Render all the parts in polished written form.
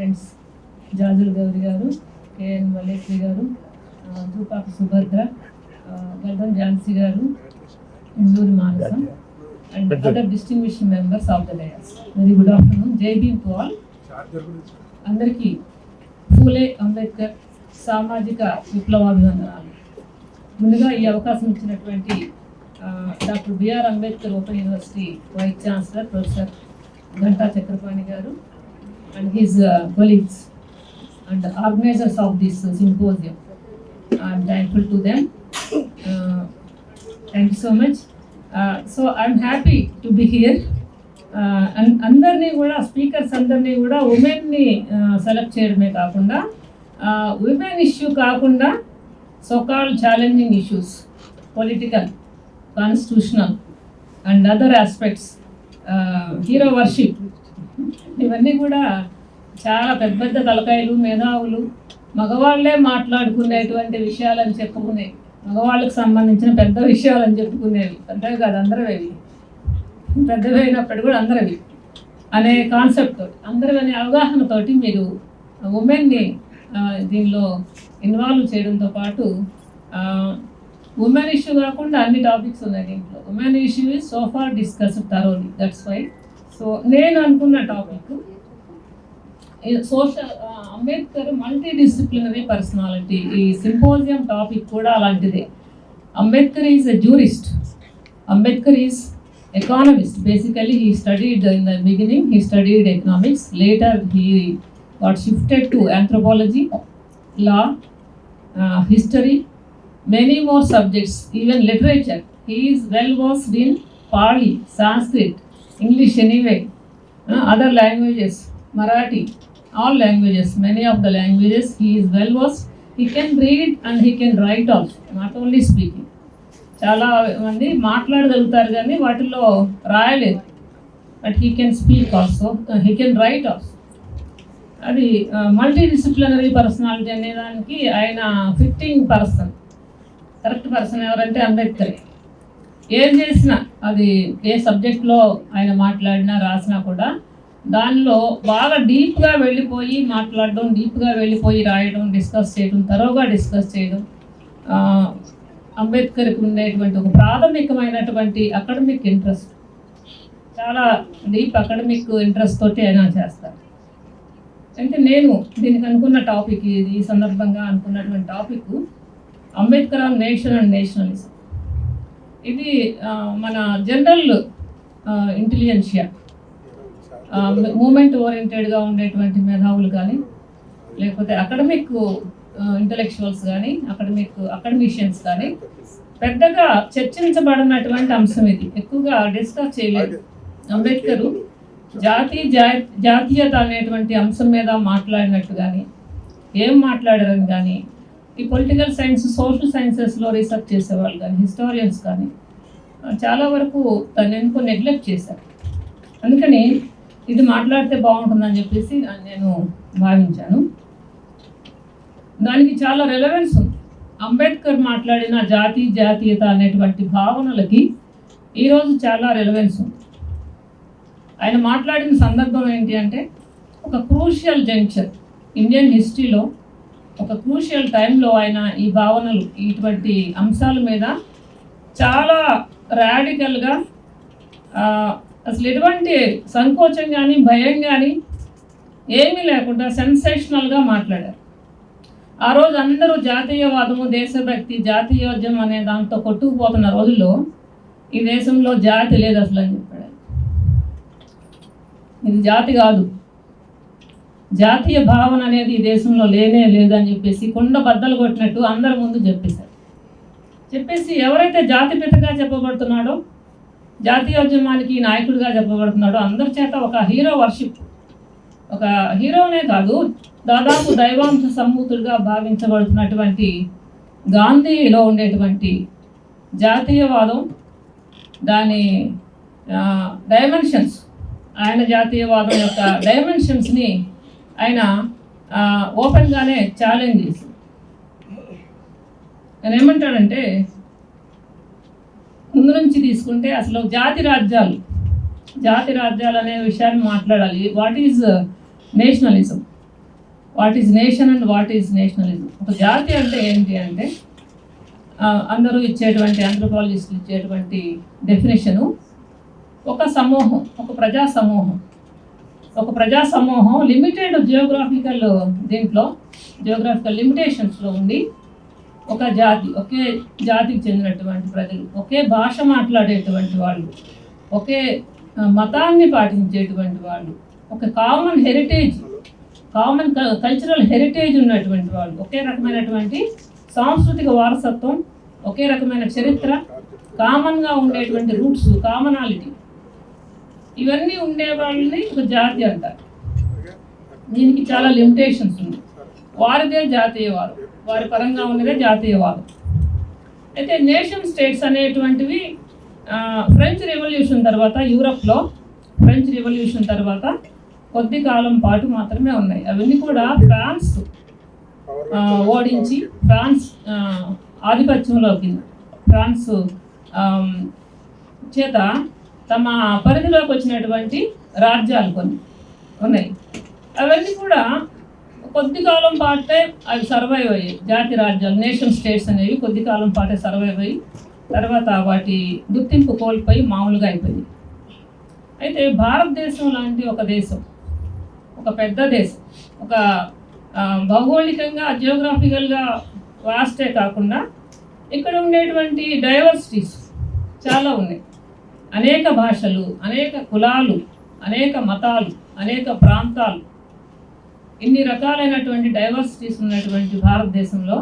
Friends Jajula Gauri గారు, KN Malleswari గారు, ధూపాక సుభద్ర, గల్దం ఝాన్సీ గారు, Induri మానసం, and other distinguished members of the dais. Very good afternoon. Jai Bhim to all. అందరికీ ఫూలే అంబేద్కర్ సామాజిక విప్లవాభివందనాలు. ముందుగా ఈ అవకాశం ఇచ్చినటువంటి doctor BR Ambedkar open university vice chancellor professor Ghanta Chakrapani garu and his colleagues and organizers of this symposium. I am thankful to them. Thank you so much. So I am happy to be here. And అందరినీ కూడా speakers అందరినీ కూడా ఉమెన్ని select చేయడమే కాకుండా women issue కాకుండా so-called challenging issues, political, constitutional and other aspects, hero worship, ఇవన్నీ కూడా చాలా పెద్ద పెద్ద తలకాయలు, మేధావులు, మగవాళ్లే మాట్లాడుకునేటువంటి విషయాలని చెప్పుకునేవి, మగవాళ్ళకి సంబంధించిన పెద్ద విషయాలని చెప్పుకునేవి, పెద్దవి కాదు అందరవి, పెద్దవి అయినప్పుడు కూడా అందరవి అనే కాన్సెప్ట్, అందరవి అనే అవగాహనతోటి మీరు ఉమెన్ని దీనిలో ఇన్వాల్వ్ చేయడంతో పాటు ఉమెన్ ఇష్యూ కాకుండా అన్ని టాపిక్స్ ఉన్నాయి దీంట్లో. Women issue is so far discussed thoroughly, that's why. So నేను అనుకున్న topic social Ambedkar multi disciplinary personality. ఈ సింపోజియం టాపిక్ కూడా అలాంటిదే. Ambedkar is a jurist, Ambedkar is economist. Basically he studied in the beginning, he studied economics, later he got shifted to anthropology, law, history, many more subjects, even literature. He is well versed in Pali, Sanskrit, English anyway, other languages, Marathi, all languages, many of the languages he is well versed. He can read and he can write also, not only speaking. చాలా మంది మాట్లాడగలుగుతారు కానీ వాటిల్లో రాయలేదు, but he can speak also, he can write also. అది multi disciplinary personality అనేదానికి ఆయన fitting person, correct person ఎవరంటే అంబేద్కర్. ఏం చేసినా, అది ఏ సబ్జెక్ట్లో ఆయన మాట్లాడినా రాసినా కూడా దానిలో బాగా డీప్గా వెళ్ళిపోయి మాట్లాడడం, డీప్గా వెళ్ళిపోయి రాయడం, డిస్కస్ చేయడం, తరోగా డిస్కస్ చేయడం. అంబేద్కర్కి ఉండేటువంటి ఒక ప్రాథమికమైనటువంటి అకాడమిక్ ఇంట్రెస్ట్, చాలా డీప్ అకాడమిక్ ఇంట్రెస్ట్ తోటి ఆయన చేస్తారు. అంటే నేను దీనికి అనుకున్న టాపిక్ ఇది, ఈ సందర్భంగా అనుకున్నటువంటి topic Ambedkar on nation and nationalism. ఇది మన జనరల్ ఇంటెలిజెన్షియా, మూమెంట్ ఓరియంటెడ్గా ఉండేటువంటి మేధావులు కానీ, లేకపోతే అకాడమిక్ ఇంటలెక్చువల్స్ కానీ, అకాడమిషియన్స్ కానీ పెద్దగా చర్చించబడినటువంటి అంశం ఇది. ఎక్కువగా డిస్కస్ చేయలేదు. అంబేద్కర్ జాతీయత అనేటువంటి అంశం మీద మాట్లాడినట్టు కానీ, ఏం మాట్లాడారని కానీ ఈ పొలిటికల్ సైన్స్, సోషల్ సైన్సెస్లో రీసెర్చ్ చేసేవాళ్ళు కానీ, హిస్టారియన్స్ కానీ చాలా వరకు తను ఎందుకో నెగ్లెక్ట్ చేశారు. అందుకని ఇది మాట్లాడితే బాగుంటుందని చెప్పేసి నేను భావించాను. దానికి చాలా రెలవెన్స్ ఉంది. అంబేద్కర్ మాట్లాడిన జాతీయత అనేటువంటి భావనలకి ఈరోజు చాలా రెలవెన్స్ ఉంది. ఆయన మాట్లాడిన సందర్భం ఏంటి అంటే, ఒక క్రూషియల్ జంక్షన్ ఇండియన్ హిస్టరీలో, ఒక క్రూషియల్ టైంలో ఆయన ఈ భావనలు, ఇటువంటి అంశాల మీద చాలా రాడికల్గా, అసలు ఎటువంటి సంకోచం కానీ భయం కానీ ఏమీ లేకుండా సెన్సేషనల్గా మాట్లాడారు. ఆ రోజు అందరూ జాతీయవాదము, దేశభక్తి, జాతీయోద్యమం అనే దాంతో కొట్టుకుపోతున్న రోజుల్లో ఈ దేశంలో జాతి లేదు అసలు అని చెప్పాడు. ఇది జాతి కాదు, జాతీయ భావన అనేది ఈ దేశంలో లేనే లేదని చెప్పేసి కుండ బద్దలు కొట్టినట్టు అందరి ముందు చెప్పేసి ఎవరైతే జాతిపితగా చెప్పబడుతున్నాడో, జాతీయోద్యమానికి నాయకుడిగా చెప్పబడుతున్నాడో అందరి చేత ఒక హీరో వర్షిప్, ఒక హీరోనే కాదు దాదాపు దైవాంశ సంభూతుడిగా భావించబడుతున్నటువంటి గాంధీలో ఉండేటువంటి జాతీయవాదం, దాని డైమెన్షన్స్, ఆయన జాతీయవాదం యొక్క డైమెన్షన్స్ని ఆయన ఓపెన్గానే ఛాలెంజ్ చేసి ఆయన ఏమంటాడంటే, ముందు నుంచి తీసుకుంటే అసలు జాతి రాజ్యాలు అనే విషయాన్ని మాట్లాడాలి. What is nationalism? What is nation and what is nationalism. ఒక జాతి అంటే ఏంటి అంటే అందరూ ఇచ్చేటువంటి ఆంథ్రోపాలజిస్టులు ఇచ్చేటువంటి డెఫినేషను ఒక సమూహం, ఒక ప్రజా సమూహం లిమిటెడ్ జియోగ్రాఫికల్ లిమిటేషన్స్లో ఉండి ఒక జాతి, ఒకే జాతికి చెందినటువంటి ప్రజలు, ఒకే భాష మాట్లాడేటువంటి వాళ్ళు, ఒకే మతాన్ని పాటించేటువంటి వాళ్ళు, ఒక కామన్ కల్చరల్ హెరిటేజ్ ఉన్నటువంటి వాళ్ళు, ఒకే రకమైనటువంటి సాంస్కృతిక వారసత్వం, ఒకే రకమైన చరిత్ర, కామన్గా ఉండేటువంటి రూట్స్, కామనాలిటీ, ఇవన్నీ ఉండే వాళ్ళని ఒక జాతి అంటారు. దీనికి చాలా లిమిటేషన్స్ ఉన్నాయి. వారిదే జాతీయవాదం, వారి పరంగా ఉన్నదే జాతీయవాదం. అయితే నేషన్ స్టేట్స్ అనేటువంటివి ఫ్రెంచ్ రెవల్యూషన్ తర్వాత, యూరప్లో ఫ్రెంచ్ రెవల్యూషన్ తర్వాత కొద్ది కాలం పాటు మాత్రమే ఉన్నాయి. అవన్నీ కూడా ఫ్రాన్స్ ఓడించి, ఫ్రాన్స్ ఆధిపత్యంలోకి, ఫ్రాన్స్ చేత తమ పరిధిలోకి వచ్చినటువంటి రాజ్యాలు కొన్ని ఉన్నాయి. అవన్నీ కూడా కొద్ది కాలం పాటే అవి సర్వైవ్ అయ్యాయి. జాతి రాజ్యాలు, నేషన్ స్టేట్స్ అనేవి కొద్ది కాలం పాటే సర్వైవ్ అయ్యి తర్వాత వాటి గుర్తింపు కోల్పోయి మామూలుగా అయిపోయింది. అయితే భారతదేశం లాంటి ఒక దేశం, ఒక పెద్ద దేశం, ఒక భౌగోళికంగా జియోగ్రాఫికల్గా వాస్టే కాకుండా ఇక్కడ ఉండేటువంటి డైవర్సిటీస్ చాలా ఉన్నాయి. అనేక భాషలు, అనేక కులాలు, అనేక మతాలు, అనేక ప్రాంతాలు, ఇన్ని రకాలైనటువంటి డైవర్సిటీస్ ఉన్నటువంటి భారతదేశంలో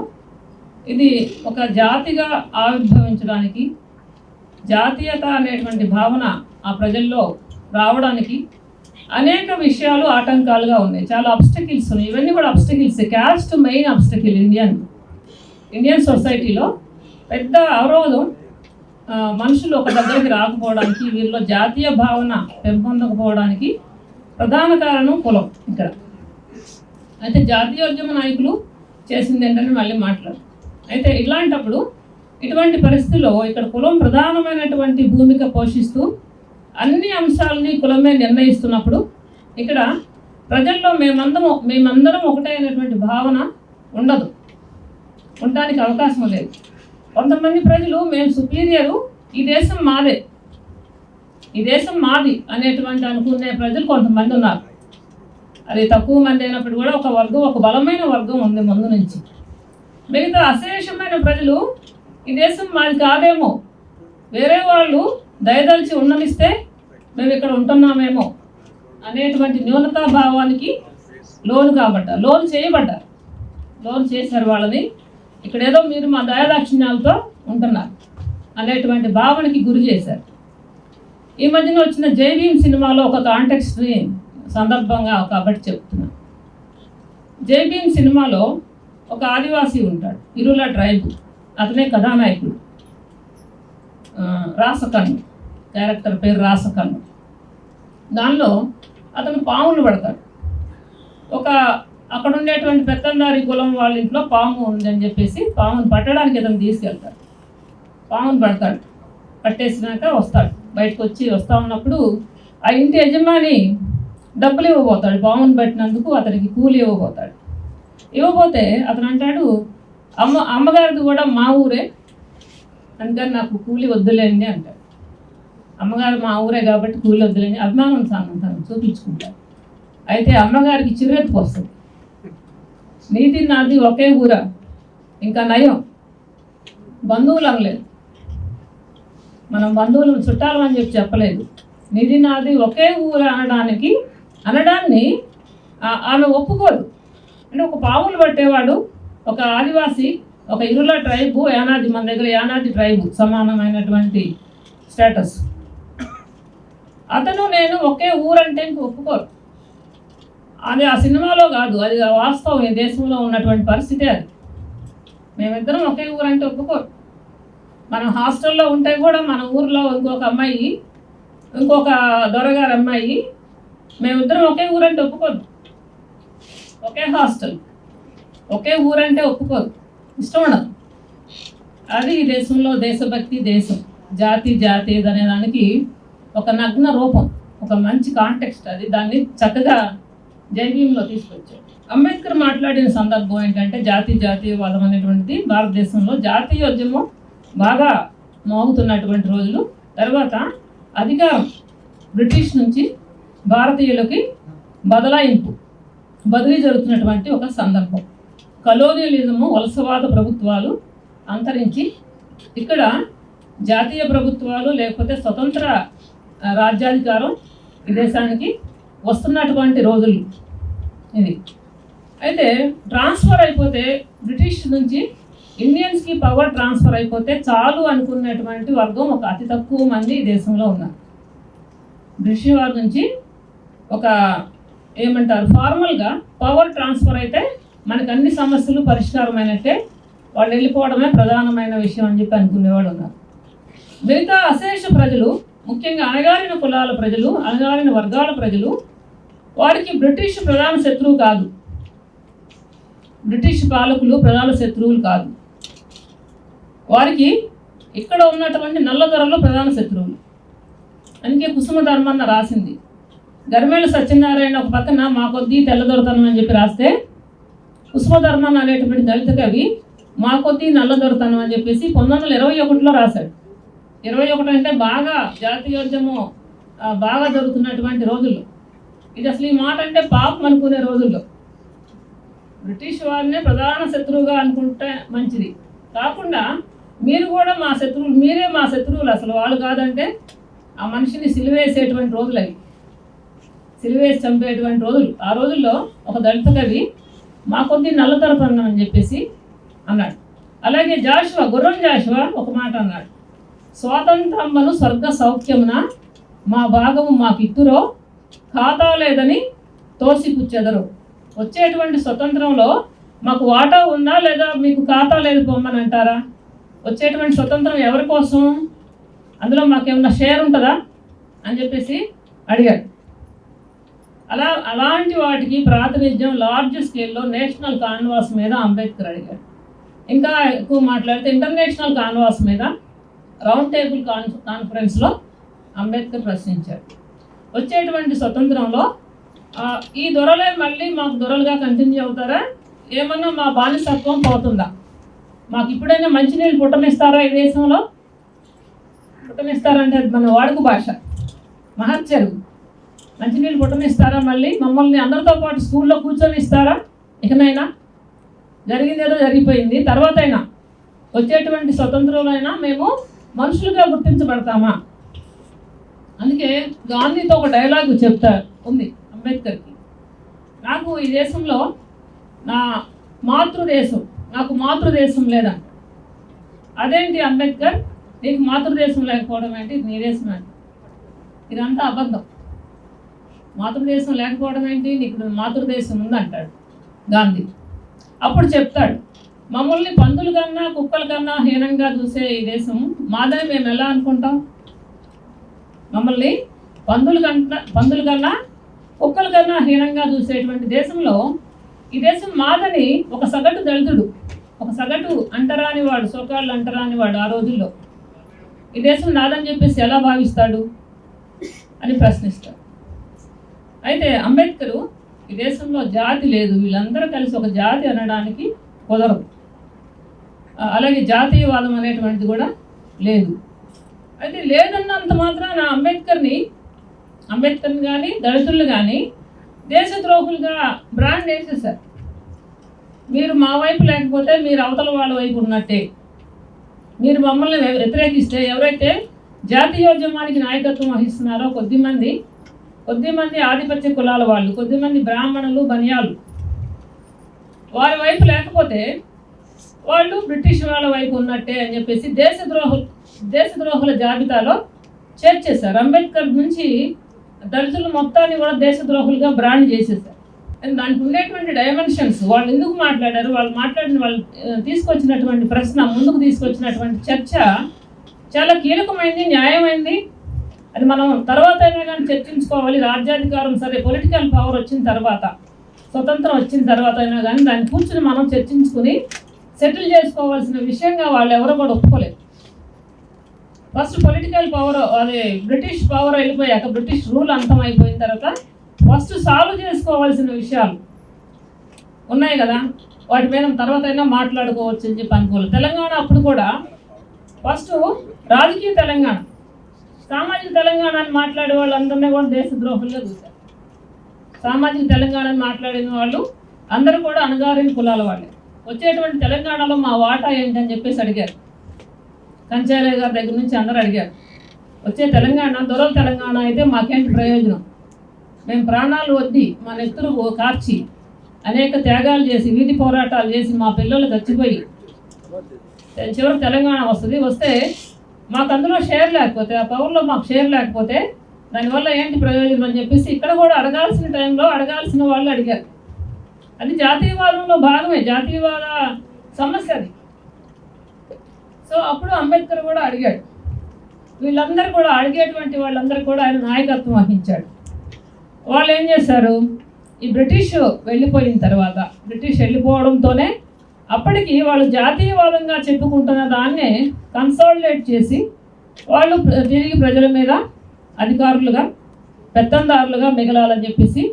ఇది ఒక జాతిగా ఆవిర్భవించడానికి, జాతీయత అనేటువంటి భావన ఆ ప్రజల్లో రావడానికి అనేక విషయాలు ఆటంకాలుగా ఉన్నాయి. చాలా అబ్స్టకిల్స్ ఉన్నాయి. ఇవన్నీ కూడా obstacles. Caste main obstacle Indian సొసైటీలో పెద్ద అవరోధం. మనుషులు ఒక దగ్గరికి రాకపోవడానికి, వీరిలో జాతీయ భావన పెంపొందకపోవడానికి ప్రధాన కారణం కులం. ఇక్కడ అయితే జాతీయోద్యమ నాయకులు చేసింది ఏంటని మళ్ళీ మాట్లాడు. అయితే ఇలాంటప్పుడు ఇటువంటి పరిస్థితుల్లో ఇక్కడ కులం ప్రధానమైనటువంటి భూమిక పోషిస్తూ అన్ని అంశాలని కులమే నిర్ణయిస్తున్నప్పుడు ఇక్కడ ప్రజల్లో మేమందరం ఒకటే అనేటువంటి భావన ఉండదు, ఉండడానికి అవకాశం లేదు. కొంతమంది ప్రజలు మేము సుపీరియరు, ఈ దేశం మాది అనేటువంటి అనుకునే ప్రజలు కొంతమంది ఉన్నారు. అది తక్కువ మంది అయినప్పుడు కూడా ఒక బలమైన వర్గం ఉంది ముందు నుంచి. మిగతా అశేషమైన ప్రజలు ఈ దేశం మాది కాదేమో, వేరే వాళ్ళు దయదలిచి ఉండనిస్తే మేము ఇక్కడ ఉంటున్నామేమో అనేటువంటి న్యూనతా భావానికి లోను చేశారు వాళ్ళని. ఇక్కడ ఏదో మీరు మా దయాదాక్షిణ్యాలతో ఉంటున్నారు అనేటువంటి భావనకి గురి చేశారు. ఈ మధ్యన వచ్చిన జై భీమ్ సినిమాలో ఒక కాంటెక్స్ట్ని సందర్భంగా కాబట్టి చెప్తున్నా. జై భీమ్ సినిమాలో ఒక ఆదివాసీ ఉంటాడు, ఇరుల ట్రైబ్, అతనే కథానాయకుడు. రాసకన్ను క్యారెక్టర్ పేరు రాసకన్ను. దానిలో అతను పాములు పడతాడు. అక్కడ ఉండేటువంటి పెత్తందారి కులం వాళ్ళ ఇంట్లో పాము ఉందని చెప్పేసి పామును పట్టడానికి అతను తీసుకెళ్తాడు. పామును పడతాడు, పట్టేసినాక బయటకు వస్తూ ఉన్నప్పుడు ఆ ఇంటి యజమాని డబ్బులు ఇవ్వబోతాడు. పామును పట్టినందుకు అతనికి కూలి ఇవ్వబోతే అతను అంటాడు, అమ్మగారిది కూడా మా ఊరే, అందుకని నాకు కూలి వద్దులేండి అంటాడు. అమ్మగారు మా ఊరే కాబట్టి కూలి వద్దులేండి, అభిమానం సాంగంతాను చూపించుకుంటారు. అయితే అమ్మగారికి చిరెత్తుకు వస్తుంది, నీది నాది ఒకే ఊరా, ఇంకా నయం బంధువులు అనలేదు, మనం బంధువులు చుట్టాలు అని చెప్పలేదు, నీది నాది ఒకే ఊరు అనడాన్ని ఆమె ఒప్పుకోదు. అంటే ఒక పాములు పట్టేవాడు, ఒక ఆదివాసి, ఒక ఇరుల ట్రైబు, యానాది, మన దగ్గర యానాది ట్రైబు సమానమైనటువంటి స్టేటస్, అతను నేను ఒకే ఊరంటే ఇంక ఒప్పుకోరు. అది ఆ సినిమాలో కాదు, అది వాస్తవం, ఈ దేశంలో ఉన్నటువంటి పరిస్థితే అది. మేమిద్దరం ఒకే ఊరంటే ఒప్పుకోరు. మనం హాస్టల్లో ఉంటే కూడా మన ఊరిలో ఇంకొక అమ్మాయి, ఇంకొక దొరగారు అమ్మాయి, మేమిద్దరం ఒకే ఊరంటే ఒప్పుకోరు. ఒకే హాస్టల్, ఒకే ఊరంటే ఒప్పుకోరు, ఇష్టం ఉండదు. అది ఈ దేశంలో దేశభక్తి, దేశం, జాతి అనే దానికి ఒక నగ్న రూపం, ఒక మంచి కాంటెక్స్ట్. అది దాన్ని చక్కగా జై భీమ్లో తీసుకొచ్చాడు. అంబేద్కర్ మాట్లాడిన సందర్భం ఏంటంటే జాతీయవాదం అనేటువంటిది భారతదేశంలో జాతీయోద్యమం బాగా మోగుతున్నటువంటి రోజులు. తర్వాత అధికారం బ్రిటిష్ నుంచి భారతీయులకి బదిలీ జరుగుతున్నటువంటి ఒక సందర్భం. కలోనియలిజము, వలసవాద ప్రభుత్వాలు అంతరించి ఇక్కడ జాతీయ ప్రభుత్వాలు లేకపోతే స్వతంత్ర రాజ్యాధికారం ఈ దేశానికి వస్తున్నటువంటి రోజులు ఇది. అయితే ట్రాన్స్ఫర్ అయిపోతే బ్రిటిష్ నుంచి ఇండియన్స్కి పవర్ ట్రాన్స్ఫర్ అయిపోతే చాలు అనుకున్నటువంటి వర్గం ఒక అతి తక్కువ మంది ఈ దేశంలో ఉన్నారు. బ్రిటిష్ వారి నుంచి ఒక ఏమంటారు ఫార్మల్గా పవర్ ట్రాన్స్ఫర్ అయితే మనకు అన్ని సమస్యలు పరిష్కారమైనట్టే, వాళ్ళు వెళ్ళిపోవడమే ప్రధానమైన విషయం అని చెప్పి అనుకునేవాళ్ళు ఉన్నారు. మిగతా అశేష ప్రజలు, ముఖ్యంగా అణగారిన కులాల ప్రజలు, అణగారిన వర్గాల ప్రజలు, వారికి బ్రిటిష్ ప్రధాన శత్రువు కాదు, బ్రిటిష్ పాలకులు ప్రధాన శత్రువులు కాదు, వారికి ఇక్కడ ఉన్నటువంటి నల్లదొరలు ప్రధాన శత్రువులు. అందుకే కుసుమ ధర్మన్న రాసింది, గరిమెళ్ళ సత్యనారాయణ ఒక పక్కన మా కొద్దీ తెల్లదొరతనం అని చెప్పి రాస్తే, కుసుమ ధర్మన్న అనేటువంటి దళిత కవి మా కొద్దీ నల్లదొరతనం అని చెప్పేసి 1921లో రాశాడు. 21 అంటే బాగా జాతీయోద్యమం బాగా జరుగుతున్నటువంటి రోజుల్లో. ఇది అసలు ఈ మాట అంటే పాపం అనుకునే రోజుల్లో బ్రిటిష్ వారినే ప్రధాన శత్రువుగా అనుకుంటే మంచిది కాకుండా మీరు కూడా మా శత్రువులు, మీరే మా శత్రువులు, అసలు వాళ్ళు కాదంటే ఆ మనిషిని సిలివేసేటువంటి రోజులు అవి, సిలివేసి చంపేటువంటి రోజులు. ఆ రోజుల్లో ఒక దళిత కవి మా కొద్ది నల్లతరపన్నం అని చెప్పేసి అన్నాడు. అలాగే గుర్రం జాషువా ఒక మాట అన్నాడు, స్వాతంత్రమ్మను స్వర్గ సౌఖ్యమున మా భాగము మాకిత్తురో ఖాతా లేదని తోసిపుచ్చెదరు. వచ్చేటువంటి స్వతంత్రంలో మాకు వాటా ఉందా లేదా మీకు ఖాతా లేదు పొమ్మని అంటారా? వచ్చేటువంటి స్వతంత్రం ఎవరి కోసం, అందులో మాకేమన్నా షేర్ ఉంటుందా అని చెప్పేసి అడిగాడు. అలాంటి వాటికి ప్రాతినిధ్యం లార్జ్ స్కేల్లో నేషనల్ కాన్వాస్ మీద అంబేద్కర్ అడిగాడు. ఇంకా ఎక్కువ మాట్లాడితే ఇంటర్నేషనల్ కాన్వాస్ మీద రౌండ్ టేబుల్ కాన్ఫరెన్స్లో అంబేద్కర్ ప్రశ్నించాడు. వచ్చేటువంటి స్వతంత్రంలో ఈ దొరలే మళ్ళీ మాకు దొరలుగా కంటిన్యూ అవుతారా, ఏమన్నా మా బానిసత్వం పోతుందా, మాకు ఇప్పుడైనా మంచినీళ్ళు పుట్టనిస్తారా, ఈ దేశంలో పుట్టనిస్తారంటే మన వాడుక భాష మహర్చెరువు, మంచినీళ్ళు పుట్టనిస్తారా, మళ్ళీ మమ్మల్ని అందరితో పాటు స్కూల్లో కూర్చొని ఇస్తారా, ఇకనైనా జరిగిందేదో జరిగిపోయింది, తర్వాత అయినా వచ్చేటువంటి స్వతంత్రంలో మేము మనుషులుగా గుర్తించబడతామా? అందుకే గాంధీతో ఒక డైలాగ్ ఉంది అంబేద్కర్కి, నాకు ఈ దేశంలో నాకు మాతృదేశం లేదంట. అదేంటి అంబేద్కర్, నీకు మాతృదేశం లేకపోవడం ఏంటి, నీ దేశం ఏంటి? ఇదంతా అబద్ధం. మాతృదేశం లేకపోవడం ఏంటి, నీకు మాతృదేశం ఉందంటాడు గాంధీ. అప్పుడు చెప్తాడు, మమ్మల్ని పందుల కన్నా కుక్కల కన్నా హీనంగా చూసే ఈ దేశం మాదని మేము ఎలా అనుకుంటాం? మమ్మల్ని పందుల కన్నా కుక్కల కన్నా హీనంగా చూసేటువంటి దేశంలో ఈ దేశం మాదని ఒక సగటు దళితుడు, ఒక సగటు అంటరాని వాడు, సోకాళ్ళు అంటరాని వాడు ఆ రోజుల్లో ఈ దేశం నాదని చెప్పేసి ఎలా భావిస్తాడు అని ప్రశ్నిస్తాడు. అయితే అంబేద్కరు ఈ దేశంలో జాతి లేదు, వీళ్ళందరూ కలిసి ఒక జాతి అనడానికి కుదరదు, అలాగే జాతీయవాదం అనేటువంటిది కూడా లేదు. అయితే లేదన్నంత మాత్రాన అంబేద్కర్ని కానీ దళితులు కానీ దేశద్రోహులుగా బ్రాండ్ వేసేసారు. మీరు మా వైపు లేకపోతే మీరు అవతల వాళ్ళ వైపు ఉన్నట్టే, మీరు మమ్మల్ని వ్యతిరేకిస్తే ఎవరైతే జాతీయోద్యమానికి నాయకత్వం వహిస్తున్నారో కొద్దిమంది ఆధిపత్య కులాల వాళ్ళు, కొద్దిమంది బ్రాహ్మణులు, బనియాలు, వారి వైపు లేకపోతే వాళ్ళు బ్రిటిష్ వాళ్ళ వైపు ఉన్నట్టే అని చెప్పేసి దేశద్రోహుల జాబితాలో చేర్చేశారు. అంబేద్కర్ నుంచి దళితులు మొత్తాన్ని కూడా దేశద్రోహులుగా బ్రాండ్ చేసేసారు. దానికి ఉండేటువంటి డైమెన్షన్స్, వాళ్ళు ఎందుకు మాట్లాడారు, వాళ్ళు తీసుకొచ్చినటువంటి ప్రశ్న, ముందుకు తీసుకొచ్చినటువంటి చర్చ చాలా కీలకమైంది, న్యాయమైంది. అది మనం తర్వాత అయినా కానీ చర్చించుకోవాలి. రాజ్యాధికారం సరే, పొలిటికల్ పవర్ వచ్చిన తర్వాత, స్వతంత్రం వచ్చిన తర్వాత అయినా కానీ దాన్ని కూర్చుని మనం చర్చించుకుని సెటిల్ చేసుకోవాల్సిన విషయంగా వాళ్ళు ఎవరో కూడా ఒప్పుకోలేదు. ఫస్ట్ పొలిటికల్ పవర్, అదే బ్రిటిష్ పవర్ వెళ్ళిపోయాక, బ్రిటిష్ రూల్ అంతం అయిపోయిన తర్వాత ఫస్ట్ సాల్వ్ చేసుకోవాల్సిన విషయాలు ఉన్నాయి కదా, వాటి మీద తర్వాత అయినా మాట్లాడుకోవచ్చు అని చెప్పి అనుకోలేదు. తెలంగాణ అప్పుడు కూడా ఫస్ట్ రాజకీయ తెలంగాణ, సామాజిక తెలంగాణ అని మాట్లాడే వాళ్ళందరినీ కూడా దేశద్రోహులుగా చూశారు. సామాజిక తెలంగాణ అని మాట్లాడిన వాళ్ళు అందరూ కూడా అణగారిన కులాల వాళ్ళే. వచ్చేటువంటి తెలంగాణలో మా వాటా ఏంటని చెప్పేసి అడిగారు. కంచాలయ్య గారి దగ్గర నుంచి అందరూ అడిగారు, వచ్చే తెలంగాణ దొరల తెలంగాణ అయితే మాకేంటి ప్రయోజనం? మేము ప్రాణాలు వద్ది మా నెత్తురు కార్చి అనేక త్యాగాలు చేసి వీధి పోరాటాలు చేసి మా పిల్లలు చచ్చిపోయి చివరికి తెలంగాణ వస్తే మాకు అందులో షేర్ లేకపోతే, ఆ పవర్లో మాకు షేర్ లేకపోతే దానివల్ల ఏంటి ప్రయోజనం అని చెప్పేసి ఇక్కడ కూడా అడగాల్సిన టైంలో అడగాల్సిన వాళ్ళు అడిగారు. అది జాతీయవాదంలో భాగమే, జాతీయవాద సమస్య అది. సో అప్పుడు అంబేద్కర్ కూడా అడిగాడు. వీళ్ళందరూ కూడా అడిగేటువంటి వాళ్ళందరూ కూడా ఆయన నాయకత్వం వహించాడు. వాళ్ళు ఏం చేశారు, ఈ బ్రిటిష్ వెళ్ళిపోయిన తర్వాత, బ్రిటిష్ వెళ్ళిపోవడంతోనే అప్పటికి వాళ్ళు జాతీయవాదంగా చెప్పుకుంటున్న దాన్నే కన్సాలిడేట్ చేసి వాళ్ళు తిరిగి ప్రజల మీద అధికారులుగా పెత్తందారులుగా మిగలాలని చెప్పేసి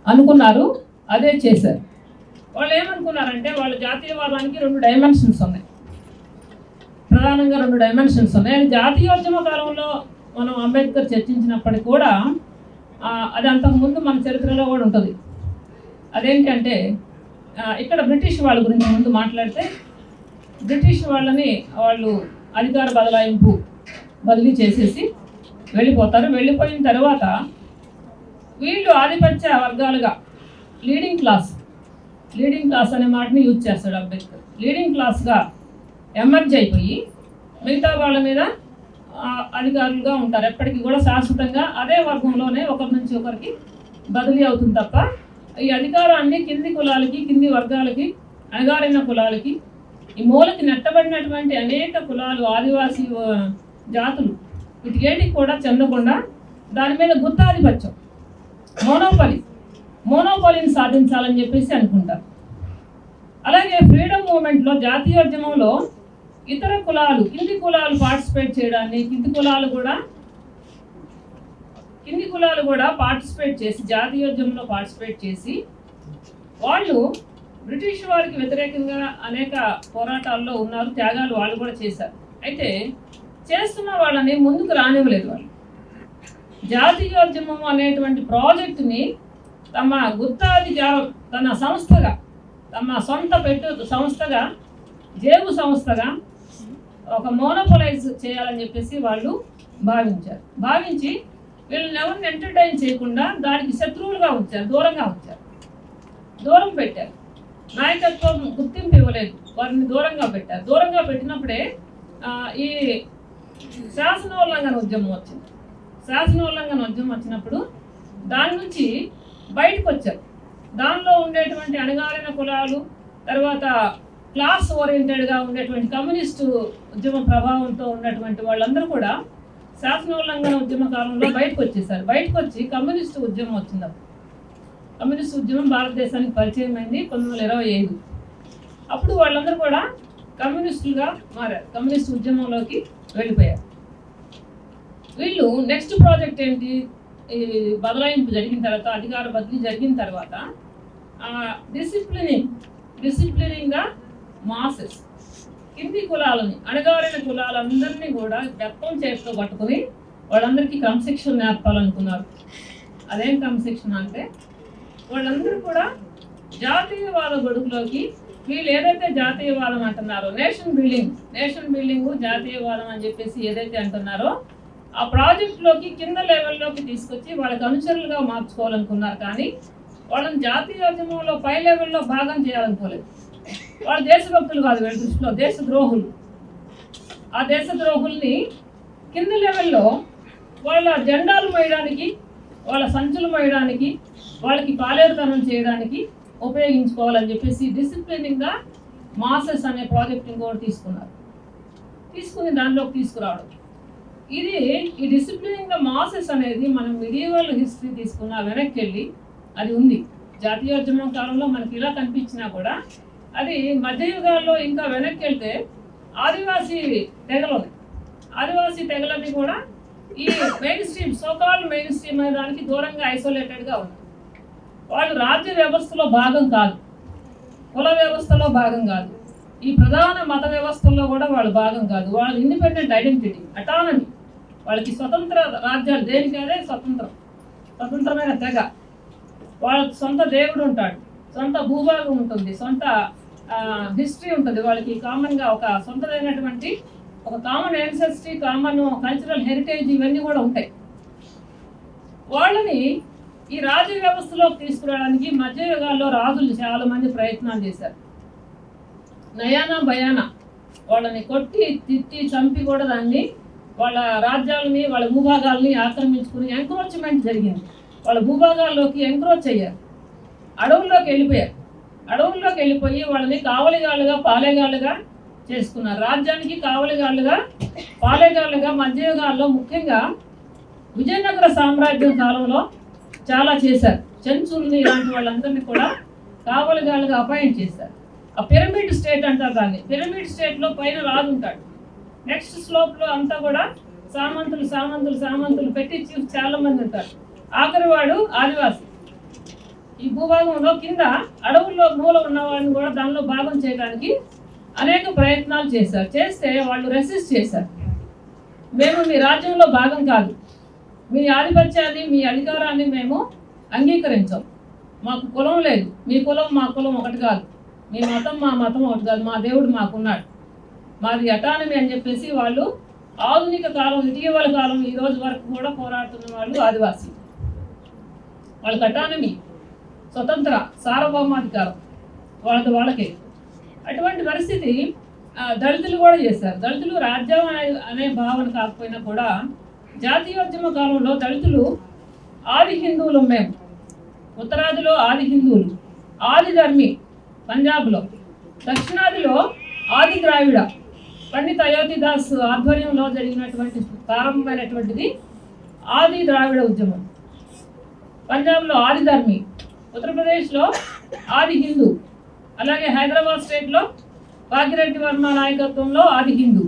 అనుకున్నారు. అదే చేశారు. వాళ్ళు ఏమనుకున్నారంటే వాళ్ళ జాతీయవాదానికి 2 డైమెన్షన్స్ ఉన్నాయి, ప్రధానంగా 2 డైమెన్షన్స్ ఉన్నాయి. అది జాతీయోద్యమ కాలంలో మనం అంబేద్కర్ చర్చించినప్పటికీ కూడా అది అంతకుముందు మన చరిత్రలో కూడా ఉంటుంది. అదేంటంటే ఇక్కడ బ్రిటిష్ వాళ్ళ గురించి ముందు మాట్లాడితే, బ్రిటిష్ వాళ్ళు అధికార బదిలీ చేసేసి వెళ్ళిపోతారు. వెళ్ళిపోయిన తర్వాత వీళ్ళు ఆధిపత్య వర్గాలుగా లీడింగ్ క్లాస్ అనే మాటని యూజ్ చేస్తాడు అంబేద్కర్. లీడింగ్ క్లాస్గా ఎమర్జ్ అయిపోయి మిగతా వాళ్ళ మీద అధికారులుగా ఉంటారు. ఎప్పటికీ కూడా శాశ్వతంగా అదే వర్గంలోనే ఒకరి నుంచి ఒకరికి బదిలీ అవుతుంది తప్ప ఈ అధికారాన్ని కింది కులాలకి, కింది వర్గాలకి, అణగారిన కులాలకి, ఈ మూలకి నెట్టబడినటువంటి అనేక కులాలు, ఆదివాసీ జాతులు, వీటికేటికి కూడా చెందకుండా దాని మీద గుత్తాధిపత్యం, మోనోపాలిని సాధించాలని చెప్పేసి అనుకుంటారు. అలాగే ఫ్రీడమ్ మూవ్మెంట్లో, జాతీయోద్యమంలో ఇతర కులాలు, కింది కులాలు పార్టిసిపేట్ చేయడాన్ని, కింది కులాలు కూడా పార్టిసిపేట్ చేసి, జాతీయోద్యమంలో పార్టిసిపేట్ చేసి వాళ్ళు బ్రిటిష్ వారికి వ్యతిరేకంగా అనేక పోరాటాల్లో ఉన్నారు, త్యాగాలు వాళ్ళు కూడా చేశారు. అయితే చేస్తున్న వాళ్ళని ముందుకు రానివ్వలేదు. వాళ్ళు జాతీయోద్యమం అనేటువంటి ప్రాజెక్టుని తన సంస్థగా, తమ సొంత సంస్థగా, జేబు సంస్థగా ఒక మోనోపలైజ్ చేయాలని చెప్పేసి వాళ్ళు భావించి వీళ్ళని ఎవరిని ఎంటర్టైన్ చేయకుండా దానికి శత్రువులుగా ఉంచారు, దూరం పెట్టారు. నాయకత్వం గుర్తింపు ఇవ్వలేదు, వారిని దూరంగా పెట్టినప్పుడే ఈ శాసనోల్లంఘన ఉద్యమం వచ్చినప్పుడు దాని నుంచి బయటకు వచ్చారు. దానిలో ఉండేటువంటి అణగారిన కులాలు, తర్వాత క్లాస్ ఓరియంటెడ్గా ఉండేటువంటి కమ్యూనిస్టు ఉద్యమ ప్రభావంతో ఉన్నటువంటి వాళ్ళందరూ కూడా శాసనోల్లంఘన ఉద్యమ కాలంలో బయటకు వచ్చి కమ్యూనిస్టు ఉద్యమం వచ్చింది. కమ్యూనిస్టు ఉద్యమం భారతదేశానికి పరిచయం అయింది 1925. అప్పుడు వాళ్ళందరూ కూడా కమ్యూనిస్టులుగా మారారు, కమ్యూనిస్టు ఉద్యమంలోకి వెళ్ళిపోయారు. వీళ్ళు నెక్స్ట్ ప్రాజెక్ట్ ఏంటి, ఈ బదలాయింపు జరిగిన తర్వాత, అధికార బదిలీ జరిగిన తర్వాత డిసిప్లినింగ్గా మాసెస్, కింది కులాలని, అణగారిన కులాలందరినీ కూడా బెత్తం చేతితో పట్టుకుని వాళ్ళందరికీ క్రమశిక్షణ నేర్పాలనుకున్నారు. అదేం క్రమశిక్షణ అంటే, వాళ్ళందరూ కూడా జాతీయవాద గొడుగులోకి, వీళ్ళు ఏదైతే జాతీయవాదం అంటున్నారో, నేషన్ బిల్డింగ్ జాతీయవాదం అని చెప్పేసి ఏదైతే అంటున్నారో ఆ ప్రాజెక్టులోకి కింద లెవెల్లోకి తీసుకొచ్చి వాళ్ళకి అనుచరులుగా మార్చుకోవాలనుకున్నారు. కానీ వాళ్ళని జాతీయోద్యమంలో పై లెవెల్లో భాగం చేయాలనుకోలేదు. వాళ్ళు దేశభక్తులు కాదు, వీళ్ళ దృష్టిలో దేశద్రోహులు. ఆ దేశద్రోహుల్ని కింద లెవెల్లో వాళ్ళ జెండాలు మోయడానికి, వాళ్ళ సంచులు మోయడానికి, వాళ్ళకి పాలేరుతనం చేయడానికి ఉపయోగించుకోవాలని చెప్పేసి డిసిప్లినింగ్గా మాసెస్ అనే ప్రాజెక్ట్ ఇంకోటి తీసుకుని దానిలోకి తీసుకురావడం. ఈ డిసిప్లినింగ్గా మాసెస్ అనేది మనం మిడియవల్ హిస్టరీ తీసుకున్న వెనక్కి వెళ్ళి అది ఉంది. జాతీయోద్యమం కాలంలో మనకి ఇలా కనిపించినా కూడా అది మధ్యయుగాల్లో ఇంకా వెనక్కి వెళ్తే ఆదివాసీ తెగలని కూడా ఈ main stream, so-called main stream అనే దానికి దూరంగా ఐసోలేటెడ్గా ఉంది. వాళ్ళు రాజ్య వ్యవస్థలో భాగం కాదు. కుల వ్యవస్థలో భాగం కాదు, ఈ ప్రధాన మత వ్యవస్థల్లో కూడా వాళ్ళు భాగం కాదు. వాళ్ళ ఇండిపెండెంట్ ఐడెంటిటీ, అటానమీ, వాళ్ళకి స్వతంత్ర రాజ్యాలు, దేనికదే స్వతంత్రమైన తెగ, వాళ్ళ సొంత దేవుడు ఉంటాడు, సొంత భూభాగం ఉంటుంది, సొంత హిస్టరీ ఉంటుంది. వాళ్ళకి కామన్గా ఒక సొంతమైనటువంటి ఒక common ancestry, common cultural heritage, ఇవన్నీ కూడా ఉంటాయి. వాళ్ళని ఈ రాజ్య వ్యవస్థలోకి తీసుకురావడానికి మధ్యయుగాల్లో రాజులు చాలా మంది ప్రయత్నాలు చేశారు. నయానా భయానా వాళ్ళని కొట్టి తిట్టి చంపి కూడా దాన్ని వాళ్ళ రాజ్యాలని వాళ్ళ భూభాగాల్ని ఆక్రమించుకుని ఎంక్రోచ్మెంట్ జరిగింది. వాళ్ళ భూభాగాల్లోకి ఎంక్రోచ్ అయ్యారు, అడవుల్లోకి వెళ్ళిపోయి వాళ్ళని కావలిగాళ్ళుగా పాలేగాళ్ళుగా చేసుకున్నారు. రాజ్యానికి కావలిగాళ్ళుగా పాలేగాళ్ళుగా మధ్యయుగాల్లో ముఖ్యంగా విజయనగర సామ్రాజ్యం కాలంలో చాలా చేశారు. చెంచుల్ని ఇలాంటి వాళ్ళందరినీ కూడా కావలిగాళ్ళుగా అపాయింట్ చేశారు. ఆ పిరమిడ్ స్టేట్ అంటారు దాన్ని. పిరమిడ్ స్టేట్లో పైన రాజు ఉంటాడు, నెక్స్ట్ స్లోప్లో అంతా కూడా సామంతులు పెట్టి చీఫ్ చాలా మంది ఉంటారు. ఆఖరి వాడు ఆదివాసి. ఈ భూభాగంలో కింద అడవుల్లో మూల ఉన్నవాడిని కూడా దానిలో భాగం చేయడానికి అనేక ప్రయత్నాలు చేస్తే వాళ్ళు రెసిస్ట్ చేశారు. మేము మీ రాజ్యంలో భాగం కాదు, మీ ఆధిపత్యాన్ని, మీ అధికారాన్ని మేము అంగీకరించాం. మాకు కులం లేదు, మీ కులం మా కులం ఒకటి కాదు, మీ మతం మా మతం ఒకటి కాదు, మా దేవుడు మాకున్నాడు, మాది అటానమీ అని చెప్పేసి వాళ్ళు ఆధునిక కాలం, ఇటీవల కాలం, ఈ రోజు వరకు కూడా పోరాడుతున్న వాళ్ళు ఆదివాసీ. వాళ్ళకి అటానమీ, స్వతంత్ర సార్వభౌమాధికారం వాళ్ళకే. అటువంటి పరిస్థితి దళితులు కూడా చేశారు. దళితులు రాజ్యం అనే భావన కాకపోయినా కూడా జాతీయోద్యమ కాలంలో దళితులు ఆది హిందువులు, మేము ఉత్తరాదిలో ఆది హిందువులు, ఆది ధర్మి పంజాబ్లో, దక్షిణాదిలో ఆది ద్రావిడ పండిత్ అయోధ్యదాస్ ఆధ్వర్యంలో జరిగినటువంటి ప్రారంభమైనటువంటిది ఆది ద్రావిడ ఉద్యమం. పంజాబ్లో ఆది ధర్మి, ఉత్తరప్రదేశ్లో ఆది హిందూ, అలాగే హైదరాబాద్ స్టేట్లో భాగ్యరెడ్డి వర్మ నాయకత్వంలో ఆది హిందూ,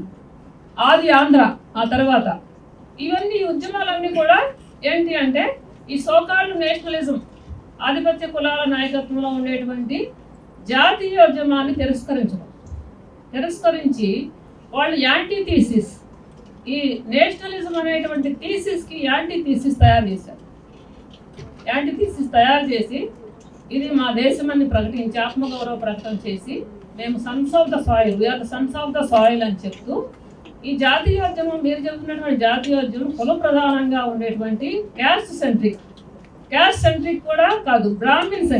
ఆది ఆంధ్ర. ఆ తర్వాత ఇవన్నీ ఉద్యమాలన్నీ కూడా ఏంటి అంటే ఈ సోకాల్డ్ నేషనలిజం, ఆధిపత్య కులాల నాయకత్వంలో ఉండేటువంటి జాతీయోద్యమాన్ని తిరస్కరించి వాళ్ళు యాంటీ థీసిస్, ఈ నేషనలిజం అనేటువంటి థీసిస్కి యాంటీ థీసిస్ తయారు చేశారు. యాంటీ థీసిస్ తయారు చేసి ఇది మా దేశం అని ప్రకటించి ఆత్మగౌరవ ప్రకటన చేసి మేము sons of the soil, we are the sons of the soil అని చెప్తూ ఈ జాతీయోద్యమం, మీరు చెబుతున్నటువంటి జాతీయోద్యమం కుల ప్రధానంగా ఉండేటువంటి క్యాస్ట్ సెంట్రిక్ కూడా కాదు, బ్రాహ్మిన్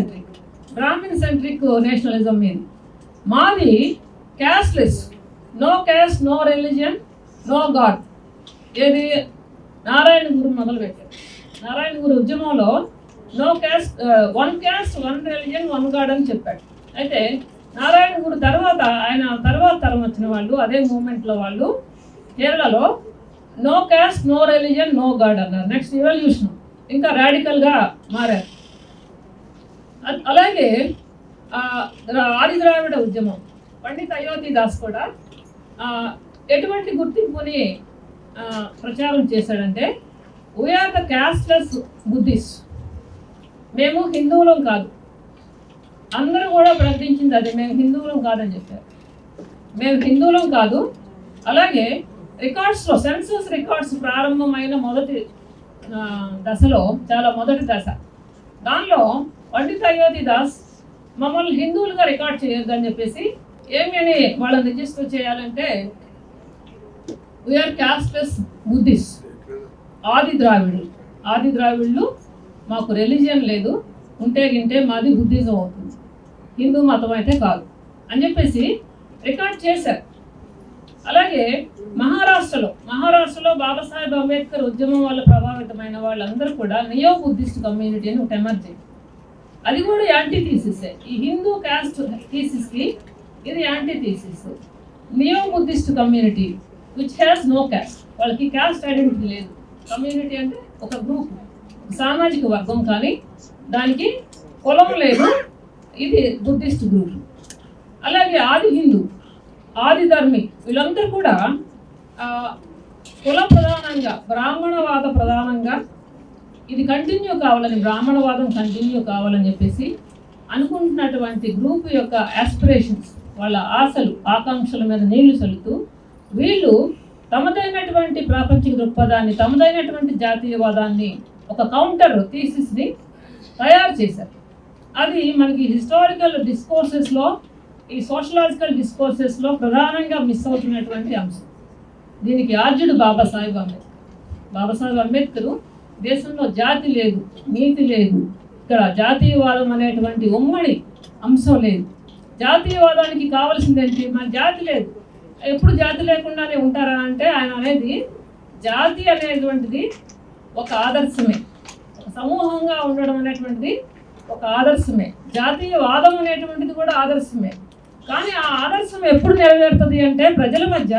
సెంట్రిక్ నేషనలిజం మీది. మాది casteless, no caste, no religion, no god. ఏది నారాయణ గురు మొదలుపెట్టారు. నారాయణ గురు ఉద్యమంలో no caste, one caste, one religion, one god అని చెప్పాడు. అయితే నారాయణ గురు తర్వాత ఆయన తర్వాత తరం వచ్చిన వాళ్ళు, అదే మూమెంట్లో వాళ్ళు కేరళలో no caste, no religion, no god అన్నారు. నెక్స్ట్ రివల్యూషన్ ఇంకా రాడికల్గా మారారు. అలాగే ఆది ద్రావిడ ఉద్యమం పండిత్ అయోధ్యదాస్ కూడా ఎటువంటి గుర్తింపుని ప్రచారం చేశాడంటే వీఆర్ ద క్యాస్ట్లెస్ బుద్ధిస్ట్, మేము హిందువులం కాదు. అందరూ కూడా ప్రకటించింది అదే, మేము హిందువులం కాదని చెప్పారు. మేము హిందువులం కాదు. అలాగే రికార్డ్స్లో, సెన్సస్ రికార్డ్స్ ప్రారంభమైన మొదటి దశలో, చాలా మొదటి దశ, దానిలో పండిత్ అయోధ్యదాస్ మమ్మల్ని హిందువులుగా రికార్డ్ చేయొద్దని చెప్పేసి ఏమి అని వాళ్ళని రిజిస్టర్ చేయాలంటే వీఆర్ క్యాస్ట్లెస్ బుద్ధిస్ట్, ఆది ద్రావిడులు, మాకు రిలీజియన్ లేదు, ఉంటే గింటే మాది బుద్ధిజం అవుతుంది, హిందూ మతం అయితే కాదు అని చెప్పేసి రికార్డ్ చేశారు. అలాగే మహారాష్ట్రలో బాబాసాహెబ్ అంబేద్కర్ ఉద్యమం వల్ల ప్రభావితమైన వాళ్ళందరూ కూడా నియో బుద్ధిస్ట్ కమ్యూనిటీ అని ఒకటి ఎమర్జ్ అయింది. అది కూడా యాంటీ థీసిస్. ఈ హిందూ క్యాస్ట్ థీసిస్కి ఇది anti thesis. Neo Buddhist community which has no caste, వాళ్ళకి క్యాస్ట్ ఐడెంటిటీ లేదు. కమ్యూనిటీ అంటే ఒక గ్రూప్, సామాజిక వర్గం, కానీ దానికి కులం లేదు. ఇది బుద్ధిస్ట్ గ్రూప్. అలాగే ఆది హిందూ, ఆది ధర్మి, వీళ్ళందరూ కూడా కుల ప్రధానంగా, బ్రాహ్మణవాద ప్రధానంగా ఇది కంటిన్యూ కావాలని, బ్రాహ్మణవాదం కంటిన్యూ కావాలని చెప్పేసి అనుకుంటున్నటువంటి గ్రూప్ యొక్క ఆస్పిరేషన్స్, వాళ్ళ ఆశలు ఆకాంక్షల మీద నీళ్లు చల్లుతూ వీళ్ళు తమదైనటువంటి ప్రాపంచిక దృక్పథాన్ని, తమదైనటువంటి జాతీయవాదాన్ని, ఒక కౌంటర్ థీసిస్ని తయారు చేశారు. అది మనకి హిస్టారికల్ డిస్కోర్సెస్లో, ఈ సోషలాజికల్ డిస్కోర్సెస్లో ప్రధానంగా మిస్ అవుతున్నటువంటి అంశం. దీనికి ఆర్జుడు బాబాసాహెబ్ అంబేద్కర్. బాబాసాహెబ్ అంబేద్కర్ దేశంలో జాతి లేదు, నీతి లేదు, ఇక్కడ జాతీయవాదం అనేటువంటి ఉమ్మడి అంశం లేదు. జాతీయవాదానికి కావాల్సిందేంటి? మన జాతి లేదు, ఎప్పుడు జాతి లేకుండానే ఉంటారా అంటే ఆయన అనేది జాతి అనేటువంటిది ఒక ఆదర్శమే, ఒక సమూహంగా ఉండడం అనేటువంటిది ఒక ఆదర్శమే, జాతీయవాదం అనేటువంటిది కూడా ఆదర్శమే. కానీ ఆ ఆదర్శం ఎప్పుడు నెరవేరుతుంది అంటే ప్రజల మధ్య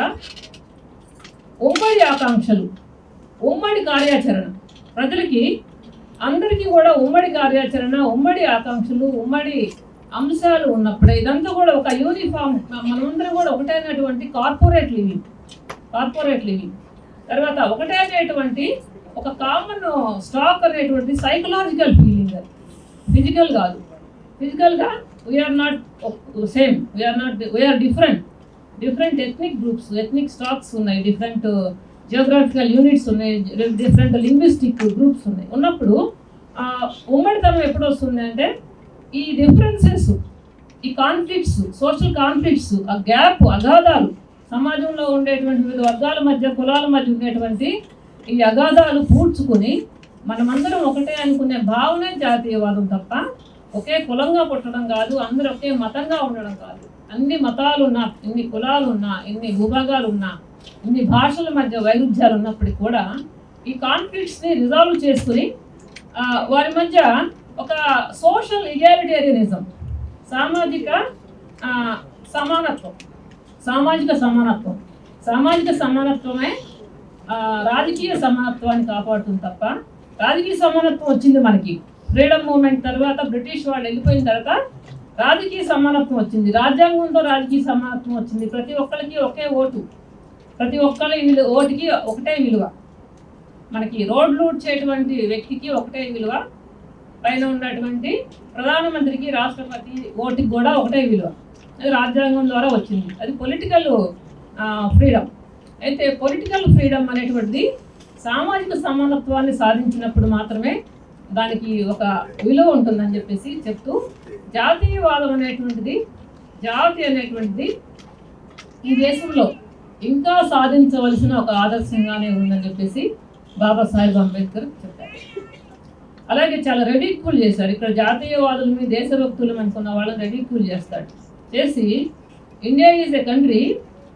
ఉమ్మడి ఆకాంక్షలు, ఉమ్మడి కార్యాచరణ, ప్రజలకి అందరికీ కూడా ఉమ్మడి కార్యాచరణ, ఉమ్మడి ఆకాంక్షలు, ఉమ్మడి అంశాలు ఉన్నప్పుడే ఇదంతా కూడా ఒక యూనిఫామ్, మనందరం కూడా ఒకటైనటువంటి కార్పొరేట్ లివింగ్, తర్వాత ఒకటైనటువంటి ఒక కామన్ స్టాక్ అనేటువంటి సైకలాజికల్ ఫీలింగ్. ఫిజికల్ కాదు, ఫిజికల్గా we are not same, we are different ethnic groups, ethnic stocks ఉన్నాయి, డిఫరెంట్ జియోగ్రాఫికల్ యూనిట్స్ ఉన్నాయి, డిఫరెంట్ లింగ్విస్టిక్ గ్రూప్స్ ఉన్నాయి. ఉన్నప్పుడు ఉమ్మడితనం ఎప్పుడు వస్తుంది అంటే ఈ డిఫరెన్సెస్, ఈ కాన్ఫ్లిక్ట్స్, సోషల్ కాన్ఫ్లిక్ట్స్, ఆ గ్యాప్, అగాధాలు, సమాజంలో ఉండేటువంటి వివిధ వర్గాల మధ్య, కులాల మధ్య ఉండేటువంటి ఈ అగాధాలు పూడ్చుకొని మనమందరం ఒకటే అనుకునే భావనే జాతీయవాదం తప్ప ఒకే కులంగా పుట్టడం కాదు, అందరూ ఒకే మతంగా ఉండడం కాదు. అన్ని మతాలు ఉన్నా, ఇన్ని కులాలు ఉన్నా, ఇన్ని భూభాగాలు ఉన్నా, ఇన్ని భాషల మధ్య వైరుధ్యాలు ఉన్నప్పటికీ కూడా ఈ కాన్ఫ్లిక్ట్స్ని రిజాల్వ్ చేసుకుని వారి మధ్య ఒక సోషల్ ఈగాలిటేరియనిజం, సామాజిక సమానత్వమే రాజకీయ సమానత్వాన్ని కాపాడుతుంది తప్ప, రాజకీయ సమానత్వం వచ్చింది మనకి ఫ్రీడమ్ మూమెంట్ తర్వాత, బ్రిటిష్ వాళ్ళు వెళ్ళిపోయిన తర్వాత రాజకీయ సమానత్వం వచ్చింది, రాజ్యాంగంతో రాజకీయ సమానత్వం వచ్చింది. ప్రతి ఒక్కరికి ఒకే ఓటు, ప్రతి ఒక్కరి ఓటుకి ఒకటే విలువ, మనకి రోడ్ లూట్ చేయటువంటి వ్యక్తికి ఒకటే విలువ, పైన ఉన్నటువంటి ప్రధానమంత్రికి, రాష్ట్రపతి ఓటుకి కూడా ఒకటే విలువ. అది రాజ్యాంగం ద్వారా వచ్చింది, అది పొలిటికల్ ఫ్రీడమ్. అయితే పొలిటికల్ ఫ్రీడమ్ అనేటువంటిది సామాజిక సమానత్వాన్ని సాధించినప్పుడు మాత్రమే దానికి ఒక విలువ ఉంటుందని చెప్పేసి చెప్తూ, జాతీయవాదం అనేటువంటిది, జాతి అనేటువంటిది ఈ దేశంలో ఇంకా సాధించవలసిన ఒక ఆదర్శంగానే ఉందని చెప్పేసి బాబాసాహెబ్ అంబేద్కర్ చెప్పారు. అలాగే చాలా రెడీక్యూల్ చేశారు. ఇక్కడ జాతీయవాదులని, దేశభక్తులు అనుకున్న వాళ్ళని రెడీక్యూల్ చేస్తాడు. చేసి India is a country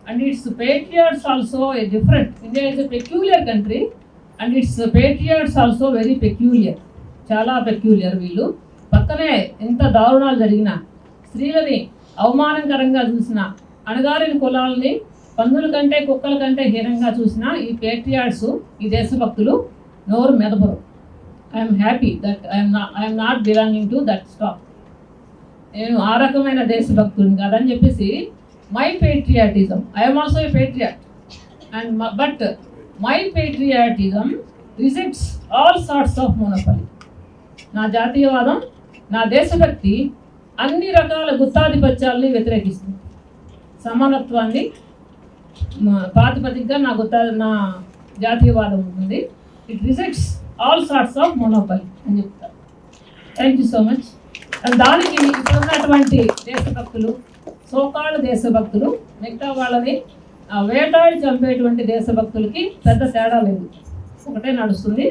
and its patriots also a different. India is a peculiar country and its patriots also very peculiar. చాలా పెక్యూలియర్. వీళ్ళు పక్కనే ఎంత దారుణాలు జరిగినా, స్త్రీలని అవమానకరంగా చూసిన, అణగారిన కులాలని పందుల కంటే కుక్కల కంటే హీనంగా చూసిన ఈ పేట్రియాట్స్, ఈ దేశభక్తులు నోరు మెదపరు. I'm happy that I'm not belonging to that stock. నేను ఆ రకమైన దేశభక్తుని కాదని చెప్పేసి, my patriotism, I am also a patriot, and but my patriotism rejects all sorts of monopoly. నా జాతీయవాదం, నా దేశభక్తి అన్ని రకాల గుత్తాధిపత్యాలని వ్యతిరేకిస్తుంది. సమానత్వాన్ని ప్రాతిపదికగా నా జాతీయవాదం ఉంటుంది. It rejects all sorts of monopoly అని చెప్తారు. Thank you so much. దానికి ఇప్పుడు ఉన్నటువంటి దేశభక్తులు, సోకాళ్ళ దేశభక్తులు, మిగతా వాళ్ళని వేటాడి చంపేటువంటి దేశభక్తులకి పెద్ద తేడా లేదు, ఒకటే నడుస్తుంది.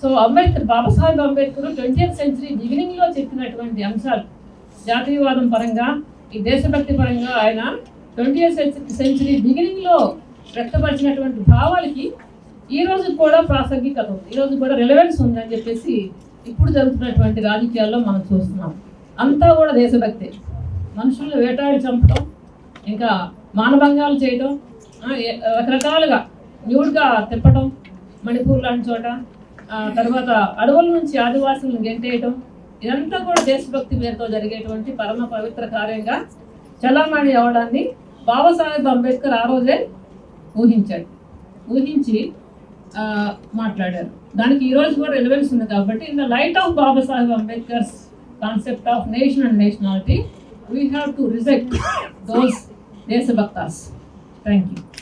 So Babasaheb Ambedkar 20th century బిగినింగ్లో చెప్పినటువంటి అంశాలు జాతీయవాదం పరంగా, ఈ దేశభక్తి పరంగా ఆయన 20th century బిగినింగ్లో వ్యక్తపరిచినటువంటి భావాలకి ఈరోజు కూడా ప్రాసంగికత ఉంది, ఈరోజు కూడా రిలవెన్స్ ఉందని చెప్పేసి ఇప్పుడు జరుగుతున్నటువంటి రాజకీయాల్లో మనం చూస్తున్నాం. అంతా కూడా దేశభక్తి. మనుషులను వేటాడి చంపడం, ఇంకా మానభంగాలు చేయడం, రకరకాలుగా న్యూడ్గా తిప్పడం, మణిపూర్ లాంటి చోట, తర్వాత అడవుల నుంచి ఆదివాసులను గెంటేయటం, ఇదంతా కూడా దేశభక్తి పేరుతో జరిగేటువంటి పరమ పవిత్ర కార్యంగా చలామణి అవ్వడాన్ని బాబాసాహెబ్ అంబేద్కర్ ఆ రోజే ఊహించి మాట్లాడారు. దానికి ఈరోజు కూడా రిలవెన్స్ ఉంది. కాబట్టి in the light of Babasaheb Ambedkar's concept of nation and nationality, we have to reject those Deshabhaktas. Thank you.